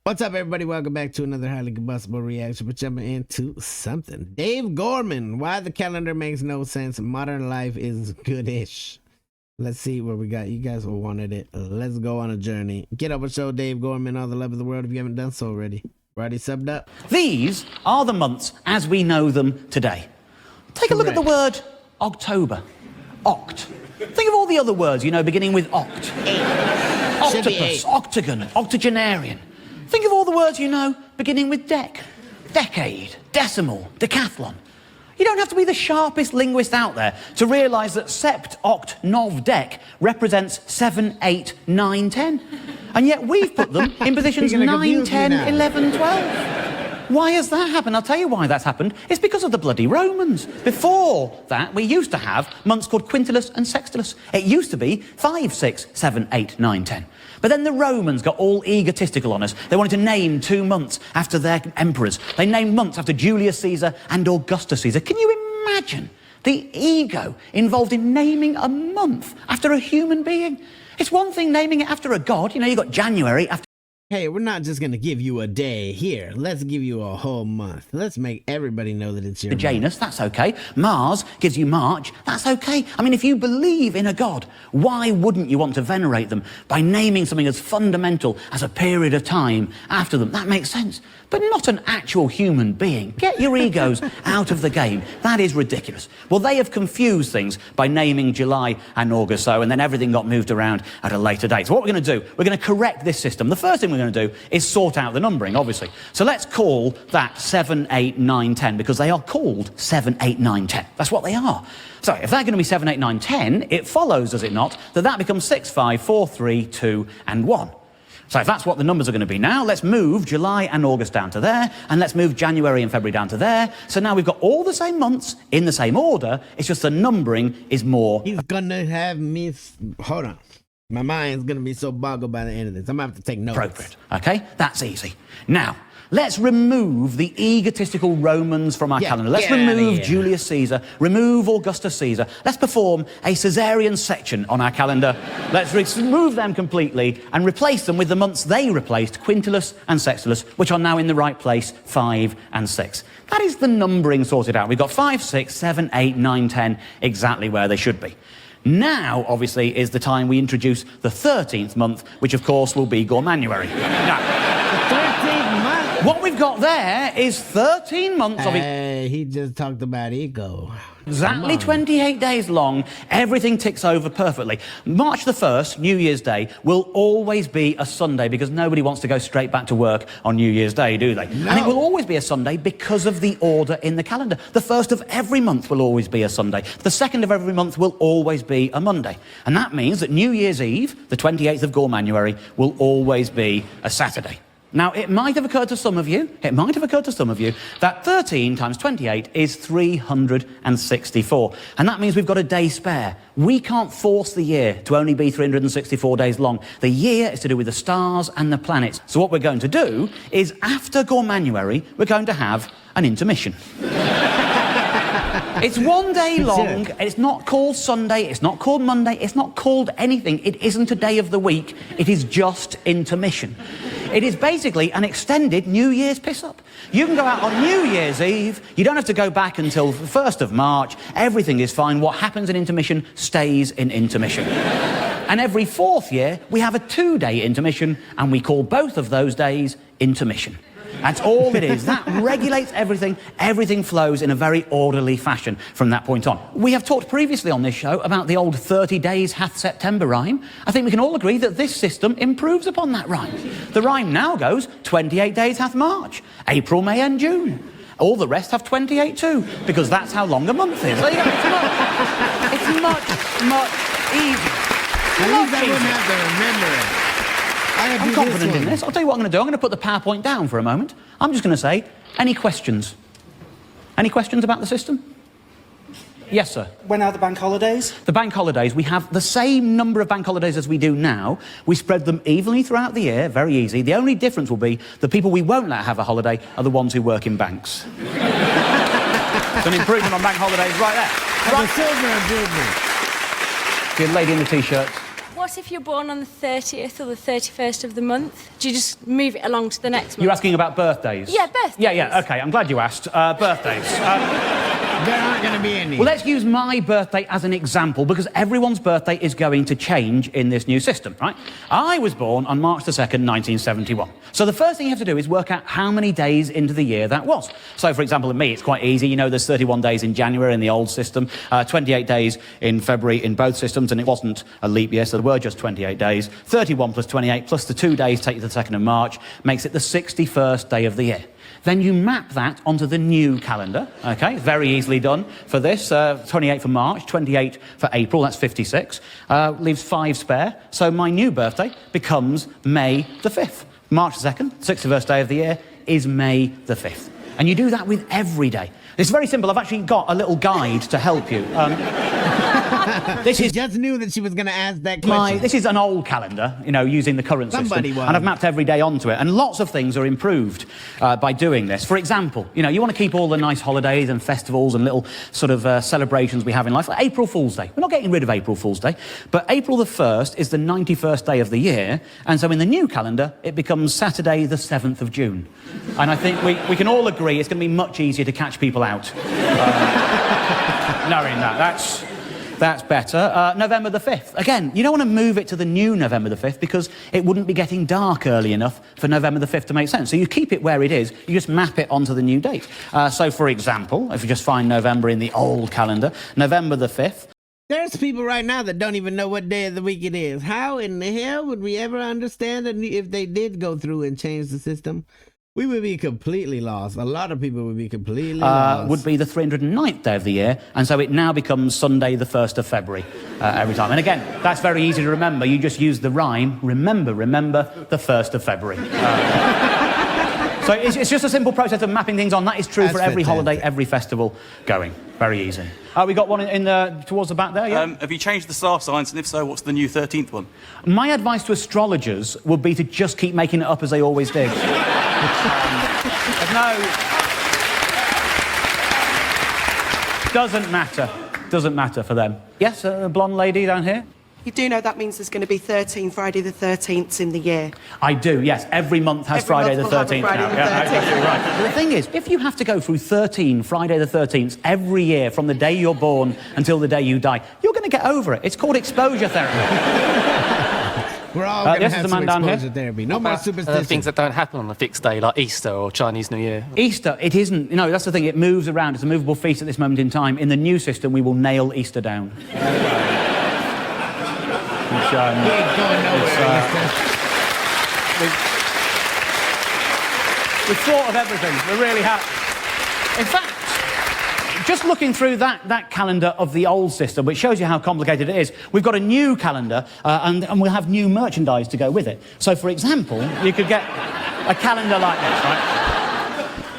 What's up, everybody? Welcome back to another highly combustible reaction. We're jumping into something. Dave Gorman, why the calendar makes no sense. Modern life is goodish. Let's see what we got. You guys all wanted it. Let's go on a journey. Get up and show Dave Gorman all the love of the world if you haven't done so already. Already subbed up? These are the months as we know them today. Take a look at the word October. Oct. Think of all the other words you know beginning with oct. Octopus, octagon, octogenarian. Think of all the words you know beginning with dec. Decade, decimal, decathlon. You don't have to be the sharpest linguist out there to realise that sept, oct, nov, dec represents 7, 8, 9, 10. And yet we've put them in positions 9, 10, 11, 12. Why has that happened? I'll tell you why that's happened. It's because of the bloody Romans. Before that, we used to have months called quintilis and sextilis. It used to be 5, 6, 7, 8, 9, 10. But then the Romans got all egotistical on us. They wanted to name 2 months after their emperors. They named months after Julius Caesar and Augustus Caesar. Can you imagine the ego involved in naming a month after a human being? It's one thing naming it after a god. You know, you got January after... Hey, we're not just going to give you a day here. Let's give you a whole month. Let's make everybody know that it's your Janus, that's okay. Mars gives you March, that's okay. I mean, if you believe in a god, why wouldn't you want to venerate them by naming something as fundamental as a period of time after them? That makes sense. But not an actual human being. Get your egos out of the game. That is ridiculous. Well, they have confused things by naming July and August so, and then everything got moved around at a later date. So what we're going to do, we're going to correct this system. The first thing we're going to do is sort out the numbering, obviously. So let's call that 7, 8, 9, 10, because they are called 7, 8, 9, 10. That's what they are. So if they're going to be 7, 8, 9, 10, it follows, does it not, that that becomes 6, 5, 4, 3, 2, and 1. So if that's what the numbers are going to be now, let's move July and August down to there, and let's move January and February down to there. So now we've got all the same months in the same order, it's just the numbering is more... He's gonna have me... Hold on. My mind's gonna be so boggled by the end of this. I'm gonna have to take notes. Appropriate, okay? That's easy. Now, let's remove the egotistical Romans from our calendar. Let's remove Julius Caesar, remove Augustus Caesar. Let's perform a Caesarian section on our calendar. Let's remove them completely and replace them with the months they replaced, quintilis and sextilis, which are now in the right place, 5 and 6. That is the numbering sorted out. We've got 5, 6, 7, 8, 9, 10, exactly where they should be. Now, obviously, is the time we introduce the 13th month, which, of course, will be Gormanuary. Now, what we've got there is 13 months of it. He just talked about ego. Exactly 28 days long, everything ticks over perfectly. March the 1st, New Year's Day, will always be a Sunday because nobody wants to go straight back to work on New Year's Day, do they? No. And it will always be a Sunday because of the order in the calendar. The 1st of every month will always be a Sunday. The 2nd of every month will always be a Monday. And that means that New Year's Eve, the 28th of Gormanuary, will always be a Saturday. Now, it might have occurred to some of you, that 13 times 28 is 364. And that means we've got a day spare. We can't force the year to only be 364 days long. The year is to do with the stars and the planets. So what we're going to do is, after Gormanuary, we're going to have an intermission. It's 1 day long, it's not called Sunday, it's not called Monday, it's not called anything. It isn't a day of the week, it is just intermission. It is basically an extended New Year's piss-up. You can go out on New Year's Eve, you don't have to go back until the 1st of March, everything is fine. What happens in intermission stays in intermission. And every 4th year, we have a 2-day intermission, and we call both of those days intermission. That's all it is. That regulates everything. Everything flows in a very orderly fashion from that point on. We have talked previously on this show about the old 30 days hath September rhyme. I think we can all agree that this system improves upon that rhyme. The rhyme now goes 28 days hath March, April, May and June. All the rest have 28 too, because that's how long a month is. So, it's much, much easier. At least I wouldn't have to remember it. I'm confident in this. I'll tell you what I'm going to do. I'm going to put the PowerPoint down for a moment. I'm just going to say, any questions? Any questions about the system? Yes, sir. When are the bank holidays? The bank holidays, we have the same number of bank holidays as we do now. We spread them evenly throughout the year, very easy. The only difference will be the people we won't let have a holiday are the ones who work in banks. It's an improvement on bank holidays right there. Right. Silver improvement. Good lady in the T-shirt. what if you're born on the 30th or the 31st of the month? Do you just move it along to the next month? You're asking about birthdays? Yeah, birthdays. Yeah, okay, I'm glad you asked. Birthdays. There aren't going to be any. Well, let's use my birthday as an example, because everyone's birthday is going to change in this new system, right? I was born on March the 2nd, 1971. So the first thing you have to do is work out how many days into the year that was. So, for example, in me, it's quite easy. You know, there's 31 days in January in the old system, 28 days in February in both systems, and it wasn't a leap year, so there were just 28 days. 31 plus 28 plus the 2 days take you to the 2nd of March, makes it the 61st day of the year. Then you map that onto the new calendar, okay? Very easily done for this. 28 for March, 28 for April, that's 56. Leaves 5 spare. So my new birthday becomes May the 5th. March the 2nd, 61st day of the year, is May the 5th. And you do that with every day. It's very simple. I've actually got a little guide to help you. This is just knew that she was going to ask that question. This is an old calendar, you know, using the current system. And I've mapped every day onto it. And lots of things are improved by doing this. For example, you know, you want to keep all the nice holidays and festivals and little sort of celebrations we have in life. Like April Fool's Day. We're not getting rid of April Fool's Day. But April the 1st is the 91st day of the year. And so in the new calendar, it becomes Saturday the 7th of June. And I think we can all agree it's going to be much easier to catch people out. Knowing that. That's better. November the 5th. Again, you don't want to move it to the new November the 5th because it wouldn't be getting dark early enough for November the 5th to make sense. So you keep it where it is, you just map it onto the new date. So, for example, if you just find November in the old calendar, November the 5th. There's people right now that don't even know what day of the week it is. How in the hell would we ever understand it if they did go through and change the system? We would be completely lost. A lot of people would be completely lost. Would be the 309th day of the year, and so it now becomes Sunday the 1st of February every time. And again, that's very easy to remember. You just use the rhyme, remember the 1st of February. So it's just a simple process of mapping things on. That is true for every holiday, every festival going. Very easy. We got one in towards the back there, yeah? Have you changed the star signs, and if so, what's the new 13th one? My advice to astrologers would be to just keep making it up as they always did. Doesn't matter for them. Yes, a blonde lady down here? You do know that means there's going to be 13 Friday the 13th in the year? I do, yes. Every month has Friday the 13th now. Friday the 13th. Yeah, right. But the thing is, if you have to go through 13 Friday the 13th every year from the day you're born until the day you die, you're going to get over it. It's called exposure therapy. We're all going to have some exposure here. therapy. No more superstition. Things that don't happen on a fixed day, like Easter or Chinese New Year. Easter, it isn't. You know, that's the thing. It moves around. It's a movable feast at this moment in time. In the new system, we will nail Easter down. We've thought of everything. We really have. In fact, just looking through that calendar of the old system, which shows you how complicated it is, we've got a new calendar, and we'll have new merchandise to go with it. So, for example, you could get a calendar like this, right?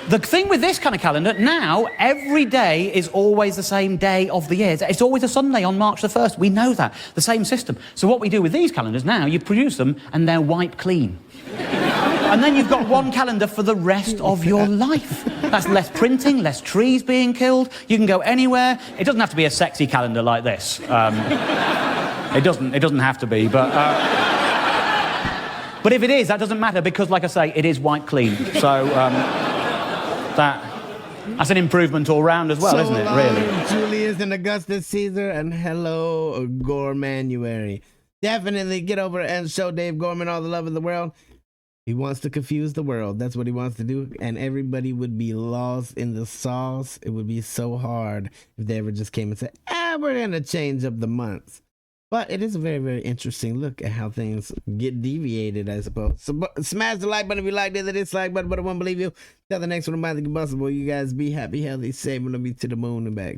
The thing with this kind of calendar, now, every day is always the same day of the year. It's always a Sunday on March the 1st. We know that. The same system. So what we do with these calendars now, you produce them and they're wiped clean. And then you've got one calendar for the rest of your life. That's less printing, less trees being killed. You can go anywhere. It doesn't have to be a sexy calendar like this. It doesn't have to be, but if it is, that doesn't matter because, like I say, it is wiped clean. So, that's an improvement all round as well, so isn't it, really? Julius and Augustus Caesar, and hello, Gormanuary. Definitely get over and show Dave Gorman all the love in the world. He wants to confuse the world. That's what he wants to do. And everybody would be lost in the sauce. It would be so hard if they ever just came and said, we're going to change up the months. But it is a very, very interesting look at how things get deviated, I suppose. So smash the like button if you liked it, the dislike button, but I won't believe you. Till the next one, I'm Combustible. You guys be happy, healthy, safe, and be to the moon and back.